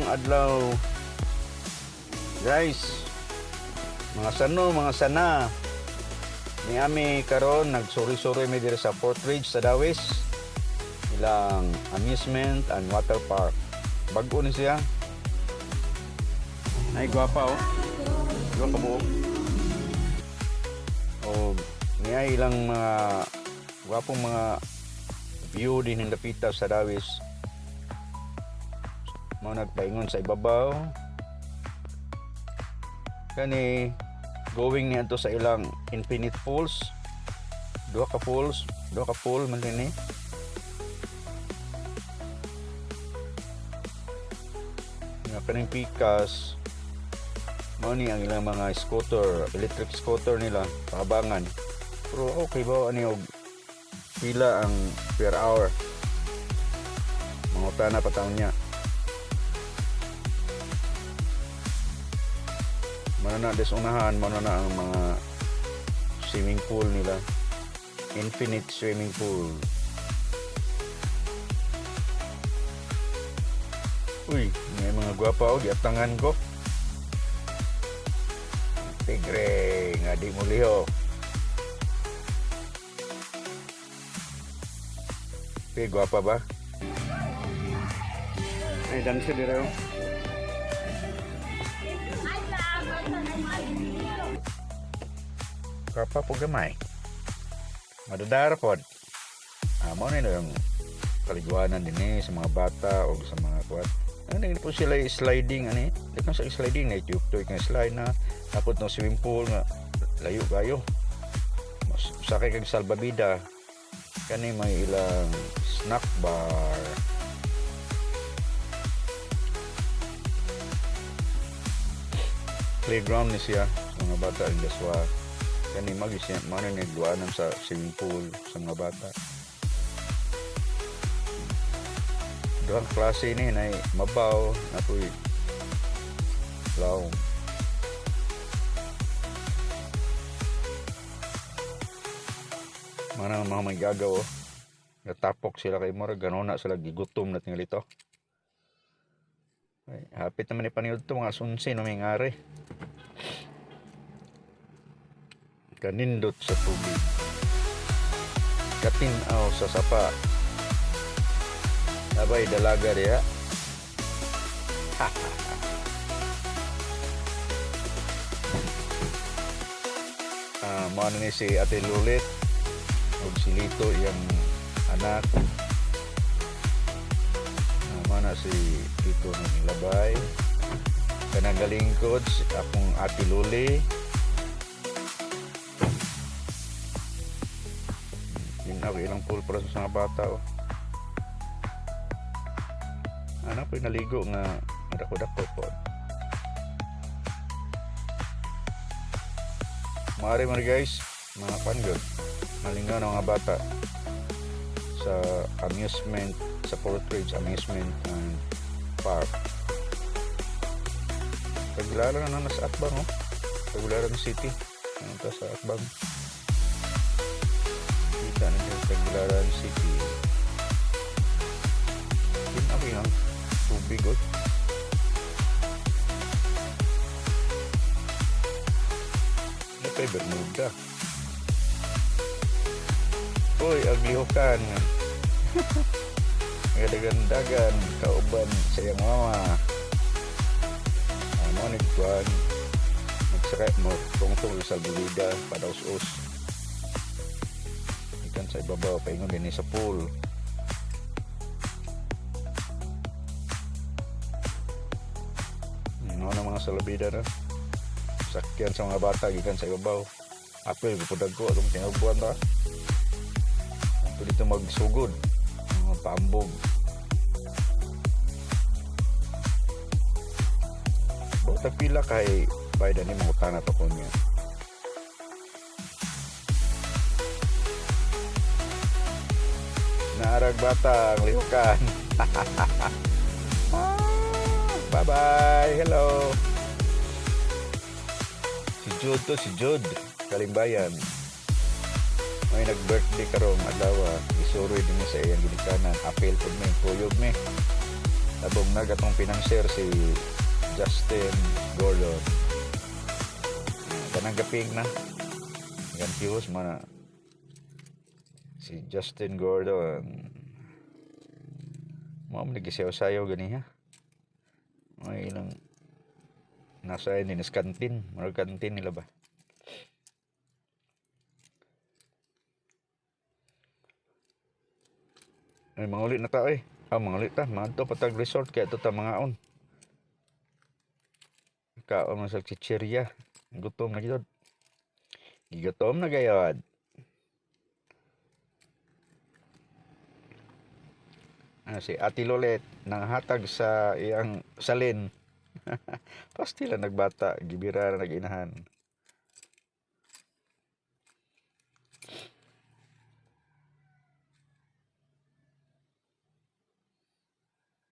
adlaw guys, mga sano mga sana niami karon nagsuri-suri mi diri sa Fort Ridge sa Dawis, ilang amusement and water park. Bag-o ni siya, ay gwapa oh, diba kabuok o niya ilang mga gwapong mga view din ng dapita sa Dawis. Mo nagpaingon sa ibabaw kani going niya to sa ilang infinite pools, duha ka pool man din eh. Nga kaning pikas mo ni ang ilang mga scooter, electric scooter nila pakabangan, pero okay ba ani og pila ang per hour, manguta na pataon niya. Mana na desunahan, mana na ang mga swimming pool nila, infinite swimming pool. Uy, may mga gwapa o giatangan ko. Tigre nga di mo liho. Uy, gwapa ba? Ay, dansa dira o. Kapa po gamay madadara pod, mo na yung kaliguanan din eh sa mga bata o sa mga kuwat. Hindi po sila sliding ani, di kan sa sliding na tutor kan slide na tapos no swimming pool nga layo kayo sakay kag salbabida kani may ilang snack bar. Playground ni siya sa mga bata in Daswa. Kani magisya man ni nagduanan sa swimming pool sa mga bata. Duhang klase ni na mabaw na puy law. Mana mga may gagaw natapok sila kay mura ganon na sila gigutom na tingali to. Ay, hapit naman ni paniud to mga sunsi no may ngari. Kanindot sa tubig, katinaw sa sapa, sabay dalaga diha. Mao ni si Ate Lulit ug si Lito iyang anak. Mao na si Tito ng Labay, kanang galingkod akong Ate Luli. Ako ilang pool para sa mga bata oh. Anak ko'y naligo nga madako-dako po. Maari man guys, mga panggod malingaw ng mga bata sa amusement sa Fort Ridge Amusement and Park. Tagularan na sa Atbang oh. Tagularan City nanta sa Atbang. Kita na yung Tagbilaran City. Pinaki ang tubig o. Ano kay Bermuda? Uy, aglihukan. Nagadagan-dagan kauban sa iyang mama. Ano nagkuhan? Magsakay mo tungtong sa bulida padaus-us. Sa ibabaw paingon din sa pool. Ano na mga salabida na sakyan sa mga bata gikan sa ibabaw. Apil gipudag ko atong tinagbuan ta. Ato dito magsugod mga paambog. Bota pila kay bayda ni mga utana to ko niya. Naarag bata ang lihukan. Bye bye, hello. Si Jude Kalimbayan may nag-birthday karong adlaw, isuroy din sa iyang gidikanan, apel pud may tuyog me. Abong nagatong pinanser si Justin Gordon. Kanang gaping na. Confused mana si Justin Gordon. Mo nagisayaw-sayaw gani ha. May ilang nasa ini is kantin, marag kantin nila ba? Ay mangulit na ta eh. Mangulit ta, mangadto patag resort kaya ito ta mga on. Kaon man sa chichirya. Gutom na gid. Gigatom na gayod. Si Ate Lolet nang hatag sa iyang salin. Pastila nagbata, gibira na nag-inahan.